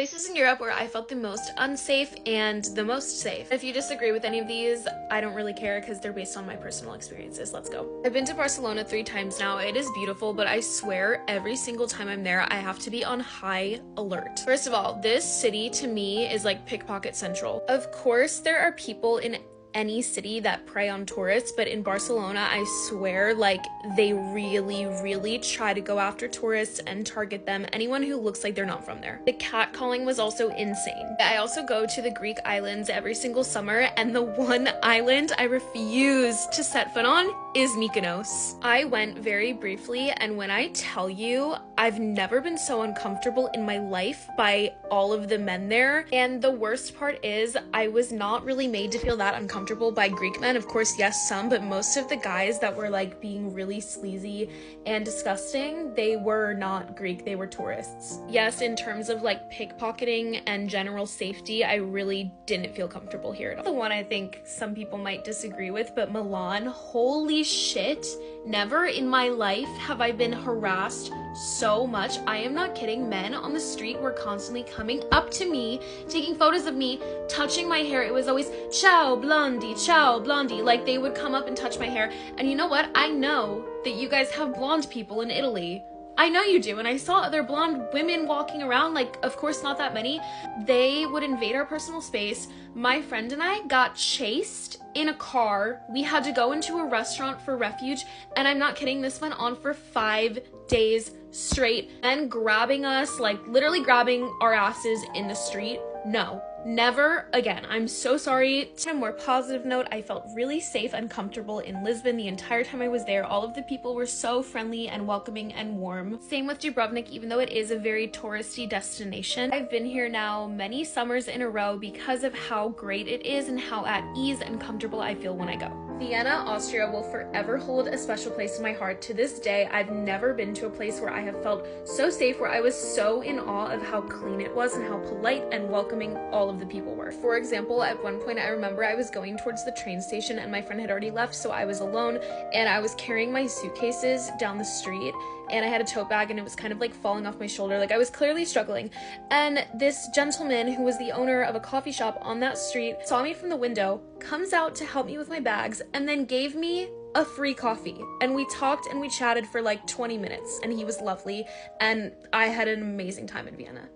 Places in Europe where I felt the most unsafe and the most safe. If you disagree with any of these, I don't really care because they're based on my personal experiences. Let's go. I've been to Barcelona 3 times now. It is beautiful, but I swear every single time I'm there, I have to be on high alert. First of all, this city to me is like pickpocket central. Of course, there are people in any city that prey on tourists, but in Barcelona, I swear, like, they really try to go after tourists and target them, anyone who looks like they're not from there. The catcalling was also insane. I also go to the Greek islands every single summer, and the one island I refuse to set foot on is Mykonos. I went very briefly, and when I tell you, I've never been so uncomfortable in my life by all of the men there, and the worst part is I was not really made to feel that uncomfortable by Greek men. Of course, yes, some, but most of the guys that were like being really sleazy and disgusting, they were not Greek, they were tourists. Yes, in terms of like pickpocketing and general safety, I really didn't feel comfortable here at all. The one I think some people might disagree with, but Milan, holy shit, never in my life have I been harassed so much. I am not kidding. Men on the street were constantly coming up to me, taking photos of me, touching my hair. It was always ciao blondie, like they would come up and touch my hair. And you know what, I know that you guys have blonde people in Italy. I know you do, and I saw other blonde women walking around, like, of course not that many. They would invade our personal space. My friend and I got chased in a car. We had to go into a restaurant for refuge, and I'm not kidding, this went on for 5 days straight. And grabbing us, like literally grabbing our asses in the street. No, never again. I'm so sorry. On a more positive note, I felt really safe and comfortable in Lisbon the entire time I was there. All of the people were so friendly and welcoming and warm. Same with Dubrovnik, even though it is a very touristy destination. I've been here now many summers in a row because of how great it is and how at ease and comfortable I feel when I go. Vienna, Austria will forever hold a special place in my heart. To this day, I've never been to a place where I have felt so safe, where I was so in awe of how clean it was and how polite and welcoming all of the people were. For example, at one point I remember I was going towards the train station and my friend had already left, so I was alone and I was carrying my suitcases down the street, and I had a tote bag and it was kind of like falling off my shoulder. Like I was clearly struggling. And this gentleman who was the owner of a coffee shop on that street saw me from the window, comes out to help me with my bags, and then gave me a free coffee. And we talked and we chatted for like 20 minutes and he was lovely, and I had an amazing time in Vienna.